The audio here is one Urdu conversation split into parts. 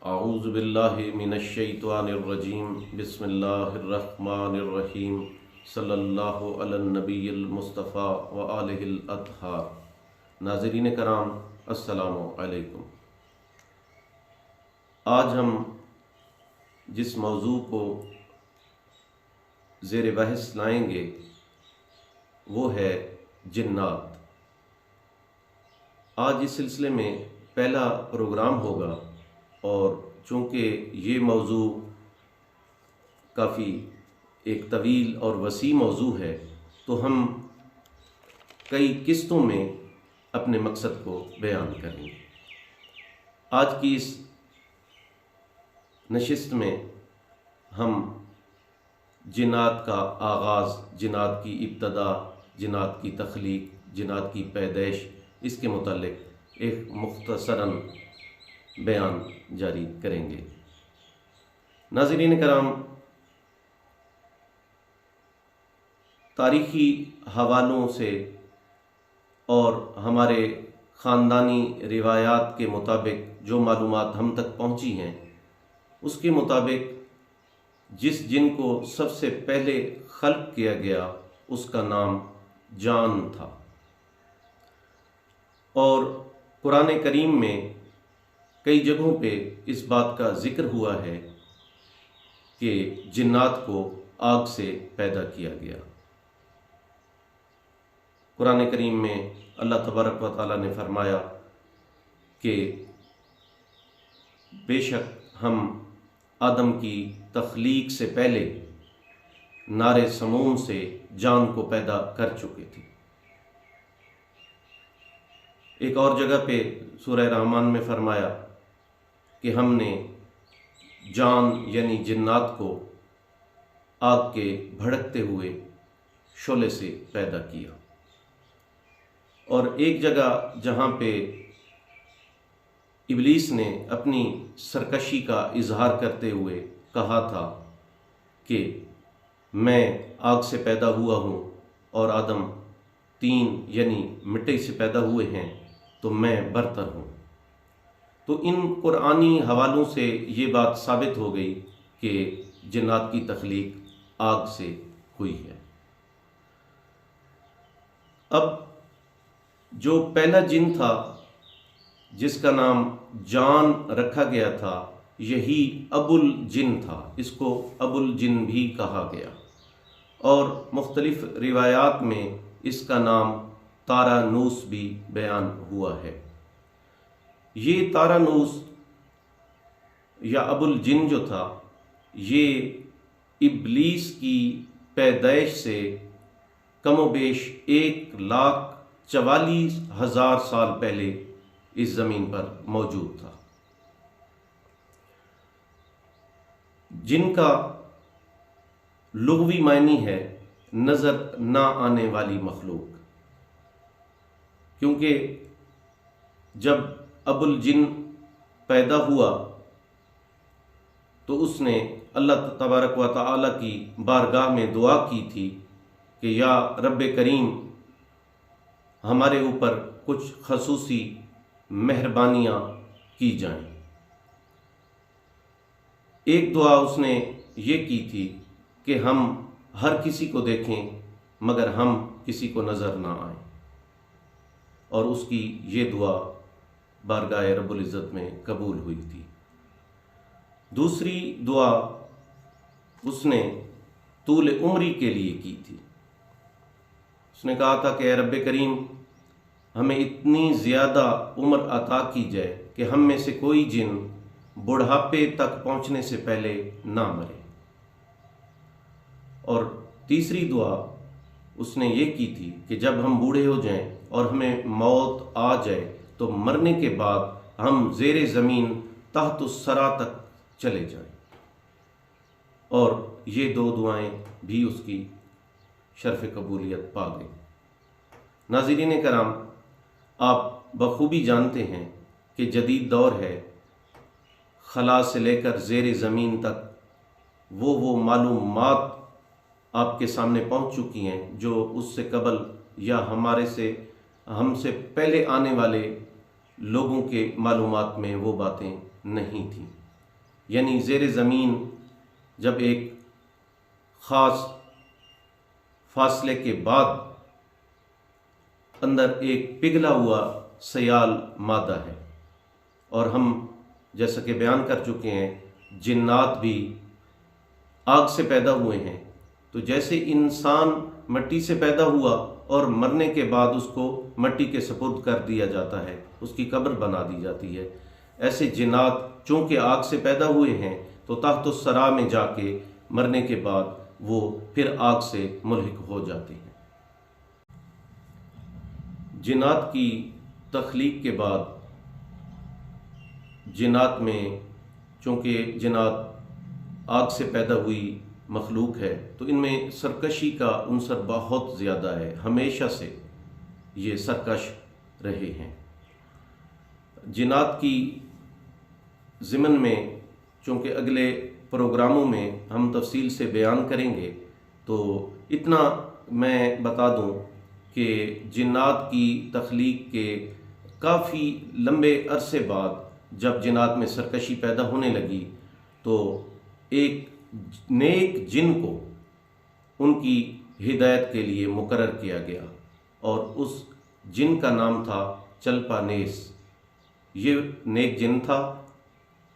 اعوذ باللہ من الشیطان الرجیم بسم اللہ الرحمن الرحیم صلی اللہ علی النبی المصطفیٰ وآلہ الاطہار۔ ناظرین کرام السلام علیکم۔ آج ہم جس موضوع کو زیر بحث لائیں گے وہ ہے جنات۔ آج اس سلسلے میں پہلا پروگرام ہوگا، اور چونکہ یہ موضوع کافی ایک طویل اور وسیع موضوع ہے تو ہم کئی قسطوں میں اپنے مقصد کو بیان کریں گے۔ آج کی اس نشست میں ہم جنات کا آغاز، جنات کی ابتدا، جنات کی تخلیق، جنات کی پیدائش، اس کے متعلق ایک مختصراً بیان جاری کریں گے۔ ناظرین کرام، تاریخی حوالوں سے اور ہمارے خاندانی روایات کے مطابق جو معلومات ہم تک پہنچی ہیں، اس کے مطابق جس جن کو سب سے پہلے خلق کیا گیا اس کا نام جان تھا، اور قرآن کریم میں کئی جگہوں پہ اس بات کا ذکر ہوا ہے کہ جنات کو آگ سے پیدا کیا گیا۔ قرآن کریم میں اللہ تبارک و تعالیٰ نے فرمایا کہ بے شک ہم آدم کی تخلیق سے پہلے نار سموم سے جان کو پیدا کر چکے تھے۔ ایک اور جگہ پہ سورہ رحمان میں فرمایا کہ ہم نے جان یعنی جنات کو آگ کے بھڑکتے ہوئے شعلے سے پیدا کیا۔ اور ایک جگہ جہاں پہ ابلیس نے اپنی سرکشی کا اظہار کرتے ہوئے کہا تھا کہ میں آگ سے پیدا ہوا ہوں اور آدم طین یعنی مٹی سے پیدا ہوئے ہیں تو میں برتر ہوں، تو ان قرآنی حوالوں سے یہ بات ثابت ہو گئی کہ جنات کی تخلیق آگ سے ہوئی ہے۔ اب جو پہلا جن تھا جس کا نام جان رکھا گیا تھا، یہی ابو الجن تھا، اس کو ابو الجن بھی کہا گیا، اور مختلف روایات میں اس کا نام تارانوس بھی بیان ہوا ہے۔ یہ تارانوس یا ابو الجن جو تھا، یہ ابلیس کی پیدائش سے کم و بیش 1,44,000 سال پہلے اس زمین پر موجود تھا۔ جن کا لغوی معنی ہے نظر نہ آنے والی مخلوق، کیونکہ جب ابو الجن پیدا ہوا تو اس نے اللہ تبارک و تعالیٰ کی بارگاہ میں دعا کی تھی کہ یا رب کریم، ہمارے اوپر کچھ خصوصی مہربانیاں کی جائیں۔ ایک دعا اس نے یہ کی تھی کہ ہم ہر کسی کو دیکھیں مگر ہم کسی کو نظر نہ آئیں، اور اس کی یہ دعا بارگاہ رب العزت میں قبول ہوئی تھی۔ دوسری دعا اس نے طول عمری کے لیے کی تھی۔ اس نے کہا تھا کہ اے رب کریم، ہمیں اتنی زیادہ عمر عطا کی جائے کہ ہم میں سے کوئی جن بڑھاپے تک پہنچنے سے پہلے نہ مرے۔ اور تیسری دعا اس نے یہ کی تھی کہ جب ہم بوڑھے ہو جائیں اور ہمیں موت آ جائے تو مرنے کے بعد ہم زیر زمین تحت الثری تک چلے جائیں، اور یہ دو دعائیں بھی اس کی شرف قبولیت پا گئی۔ ناظرین کرام، آپ بخوبی جانتے ہیں کہ جدید دور ہے، خلا سے لے کر زیر زمین تک وہ معلومات آپ کے سامنے پہنچ چکی ہیں جو اس سے قبل یا ہم سے پہلے آنے والے لوگوں کے معلومات میں وہ باتیں نہیں تھیں۔ یعنی زیر زمین جب ایک خاص فاصلے کے بعد اندر ایک پگھلا ہوا سیال مادہ ہے، اور ہم جیسا کہ بیان کر چکے ہیں جنات بھی آگ سے پیدا ہوئے ہیں، تو جیسے انسان مٹی سے پیدا ہوا اور مرنے کے بعد اس کو مٹی کے سپرد کر دیا جاتا ہے، اس کی قبر بنا دی جاتی ہے، ایسے جنات چونکہ آگ سے پیدا ہوئے ہیں تو تحت الثری میں جا کے مرنے کے بعد وہ پھر آگ سے ملحق ہو جاتے ہیں۔ جنات کی تخلیق کے بعد جنات میں چونکہ جنات آگ سے پیدا ہوئی مخلوق ہے تو ان میں سرکشی کا عنصر بہت زیادہ ہے، ہمیشہ سے یہ سرکش رہے ہیں۔ جنات کی ضمن میں چونکہ اگلے پروگراموں میں ہم تفصیل سے بیان کریں گے، تو اتنا میں بتا دوں کہ جنات کی تخلیق کے کافی لمبے عرصے بعد جب جنات میں سرکشی پیدا ہونے لگی تو ایک نیک جن کو ان کی ہدایت کے لیے مقرر کیا گیا، اور اس جن کا نام تھا چلپا نیس۔ یہ نیک جن تھا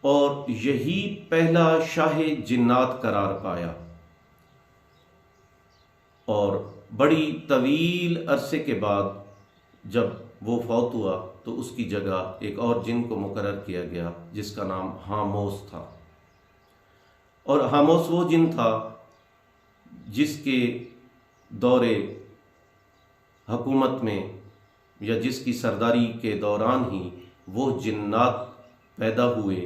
اور یہی پہلا شاہ جنات قرار پایا، اور بڑی طویل عرصے کے بعد جب وہ فوت ہوا تو اس کی جگہ ایک اور جن کو مقرر کیا گیا جس کا نام ہاموس تھا، اور ہاموس وہ جن تھا جس کے دور حکومت میں یا جس کی سرداری کے دوران ہی وہ جنات پیدا ہوئے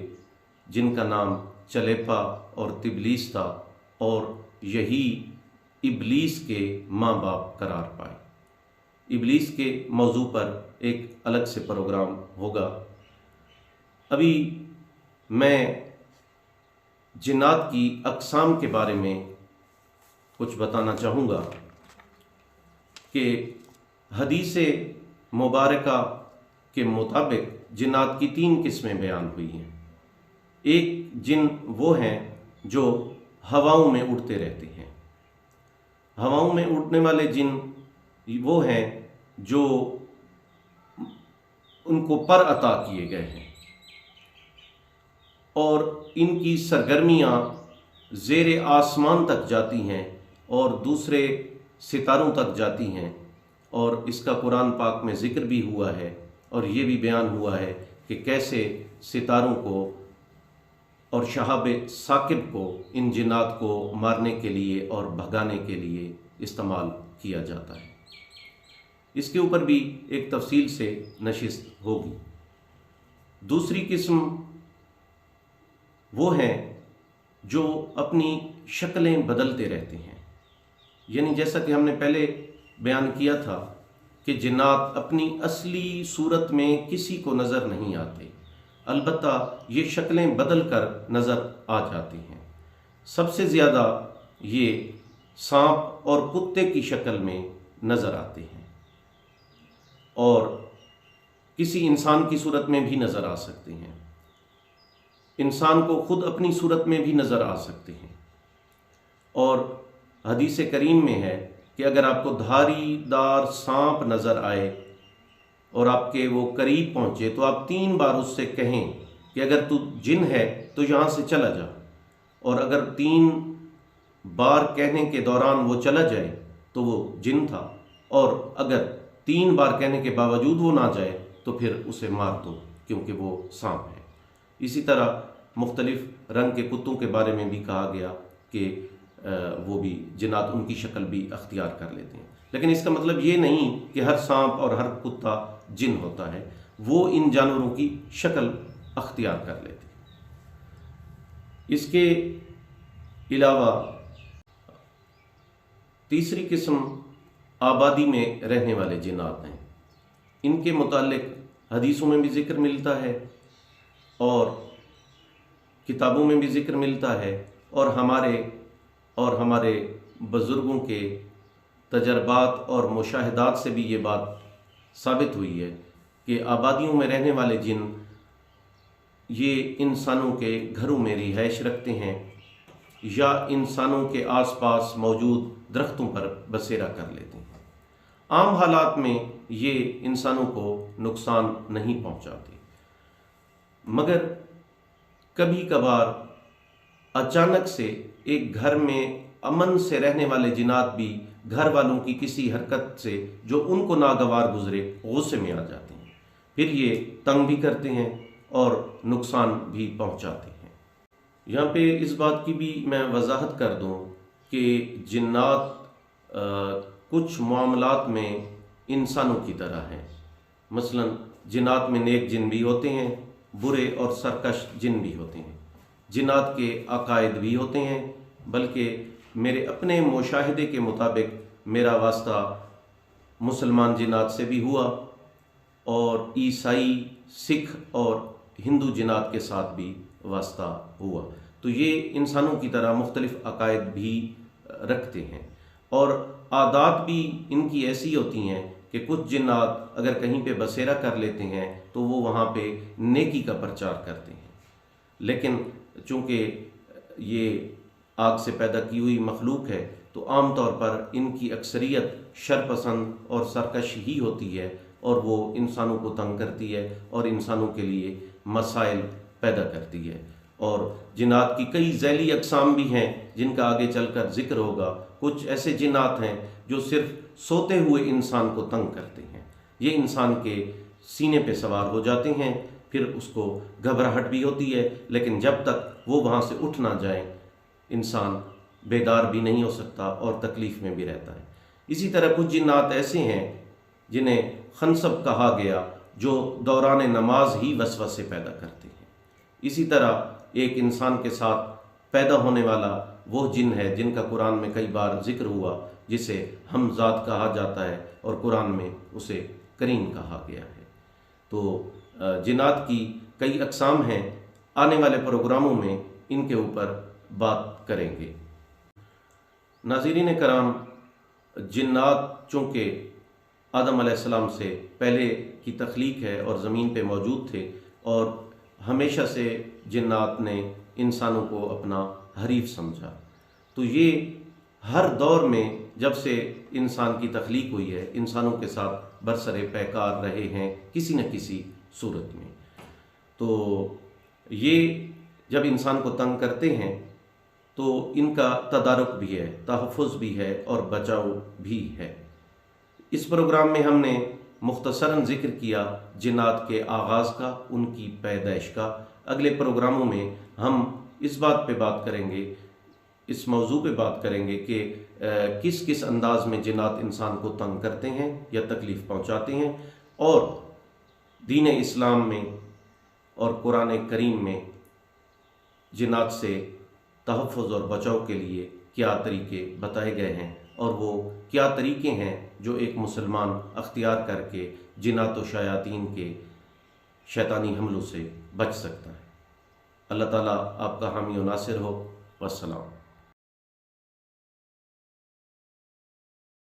جن کا نام چلیپا اور تبلیس تھا، اور یہی ابلیس کے ماں باپ قرار پائے۔ ابلیس کے موضوع پر ایک الگ سے پروگرام ہوگا۔ ابھی میں جنات کی اقسام کے بارے میں کچھ بتانا چاہوں گا کہ حدیث مبارکہ کے مطابق جنات کی 3 قسمیں بیان ہوئی ہیں۔ ایک جن وہ ہیں جو ہواؤں میں اڑتے رہتے ہیں۔ ہواؤں میں اڑنے والے جن وہ ہیں جو ان کو پر عطا کیے گئے ہیں، اور ان کی سرگرمیاں زیر آسمان تک جاتی ہیں اور دوسرے ستاروں تک جاتی ہیں، اور اس کا قرآن پاک میں ذکر بھی ہوا ہے، اور یہ بھی بیان ہوا ہے کہ کیسے ستاروں کو اور شہاب ثاقب کو ان جنات کو مارنے کے لیے اور بھگانے کے لیے استعمال کیا جاتا ہے۔ اس کے اوپر بھی ایک تفصیل سے نشست ہوگی۔ دوسری قسم وہ ہیں جو اپنی شکلیں بدلتے رہتے ہیں، یعنی جیسا کہ ہم نے پہلے بیان کیا تھا کہ جنات اپنی اصلی صورت میں کسی کو نظر نہیں آتے، البتہ یہ شکلیں بدل کر نظر آ جاتی ہیں۔ سب سے زیادہ یہ سانپ اور کتے کی شکل میں نظر آتے ہیں، اور کسی انسان کی صورت میں بھی نظر آ سکتے ہیں، انسان کو خود اپنی صورت میں بھی نظر آ سکتے ہیں۔ اور حدیث کریم میں ہے کہ اگر آپ کو دھاری دار سانپ نظر آئے اور آپ کے وہ قریب پہنچے تو آپ 3 بار اس سے کہیں کہ اگر تو جن ہے تو یہاں سے چلا جا، اور اگر 3 بار کہنے کے دوران وہ چلا جائے تو وہ جن تھا، اور اگر 3 بار کہنے کے باوجود وہ نہ جائے تو پھر اسے مار دو کیونکہ وہ سانپ ہے۔ اسی طرح مختلف رنگ کے کتوں کے بارے میں بھی کہا گیا کہ وہ بھی جنات ان کی شکل بھی اختیار کر لیتے ہیں، لیکن اس کا مطلب یہ نہیں کہ ہر سانپ اور ہر کتا جن ہوتا ہے، وہ ان جانوروں کی شکل اختیار کر لیتے ہیں۔ اس کے علاوہ تیسری قسم آبادی میں رہنے والے جنات ہیں۔ ان کے متعلق حدیثوں میں بھی ذکر ملتا ہے اور کتابوں میں بھی ذکر ملتا ہے، اور ہمارے بزرگوں کے تجربات اور مشاہدات سے بھی یہ بات ثابت ہوئی ہے کہ آبادیوں میں رہنے والے جن یہ انسانوں کے گھروں میں رہائش رکھتے ہیں یا انسانوں کے آس پاس موجود درختوں پر بسیرا کر لیتے ہیں۔ عام حالات میں یہ انسانوں کو نقصان نہیں پہنچاتے، مگر کبھی کبھار اچانک سے ایک گھر میں امن سے رہنے والے جنات بھی گھر والوں کی کسی حرکت سے جو ان کو ناگوار گزرے غصے میں آ جاتے ہیں، پھر یہ تنگ بھی کرتے ہیں اور نقصان بھی پہنچاتے ہیں۔ یہاں پہ اس بات کی بھی میں وضاحت کر دوں کہ جنات کچھ معاملات میں انسانوں کی طرح ہیں۔ مثلا جنات میں نیک جن بھی ہوتے ہیں، برے اور سرکش جن بھی ہوتے ہیں۔ جنات کے عقائد بھی ہوتے ہیں، بلکہ میرے اپنے مشاہدے کے مطابق میرا واسطہ مسلمان جنات سے بھی ہوا اور عیسائی، سکھ اور ہندو جنات کے ساتھ بھی واسطہ ہوا۔ تو یہ انسانوں کی طرح مختلف عقائد بھی رکھتے ہیں، اور عادات بھی ان کی ایسی ہوتی ہیں کہ کچھ جنات اگر کہیں پہ بسیرا کر لیتے ہیں تو وہ وہاں پہ نیکی کا پرچار کرتے ہیں، لیکن چونکہ یہ آگ سے پیدا کی ہوئی مخلوق ہے تو عام طور پر ان کی اکثریت شرپسند اور سرکش ہی ہوتی ہے، اور وہ انسانوں کو تنگ کرتی ہے اور انسانوں کے لیے مسائل پیدا کرتی ہے۔ اور جنات کی کئی ذیلی اقسام بھی ہیں جن کا آگے چل کر ذکر ہوگا۔ کچھ ایسے جنات ہیں جو صرف سوتے ہوئے انسان کو تنگ کرتے ہیں، یہ انسان کے سینے پہ سوار ہو جاتے ہیں، پھر اس کو گھبراہٹ بھی ہوتی ہے، لیکن جب تک وہ وہاں سے اٹھ نہ جائیں انسان بیدار بھی نہیں ہو سکتا اور تکلیف میں بھی رہتا ہے۔ اسی طرح کچھ جنات ایسے ہیں جنہیں خنسب کہا گیا، جو دوران نماز ہی وسوسے پیدا کرتے ہیں۔ اسی طرح ایک انسان کے ساتھ پیدا ہونے والا وہ جن ہے جن کا قرآن میں کئی بار ذکر ہوا، جسے ہمزاد کہا جاتا ہے اور قرآن میں اسے قرین کہا گیا ہے۔ تو جنات کی کئی اقسام ہیں، آنے والے پروگراموں میں ان کے اوپر بات کریں گے۔ ناظرین کرام، جنات چونکہ آدم علیہ السلام سے پہلے کی تخلیق ہے اور زمین پہ موجود تھے، اور ہمیشہ سے جنات نے انسانوں کو اپنا حریف سمجھا، تو یہ ہر دور میں جب سے انسان کی تخلیق ہوئی ہے انسانوں کے ساتھ برسر پیکار رہے ہیں کسی نہ کسی صورت میں۔ تو یہ جب انسان کو تنگ کرتے ہیں تو ان کا تدارک بھی ہے، تحفظ بھی ہے اور بچاؤ بھی ہے۔ اس پروگرام میں ہم نے مختصراً ذکر کیا جنات کے آغاز کا، ان کی پیدائش کا۔ اگلے پروگراموں میں ہم اس بات پہ بات کریں گے، اس موضوع پہ بات کریں گے کہ کس کس انداز میں جنات انسان کو تنگ کرتے ہیں یا تکلیف پہنچاتے ہیں، اور دین اسلام میں اور قرآن کریم میں جنات سے تحفظ اور بچاؤ کے لیے کیا طریقے بتائے گئے ہیں، اور وہ کیا طریقے ہیں جو ایک مسلمان اختیار کر کے جنات و شیاطین کے شیطانی حملوں سے بچ سکتا ہے۔ اللہ تعالیٰ آپ کا حامی و ناصر ہو۔ والسلام۔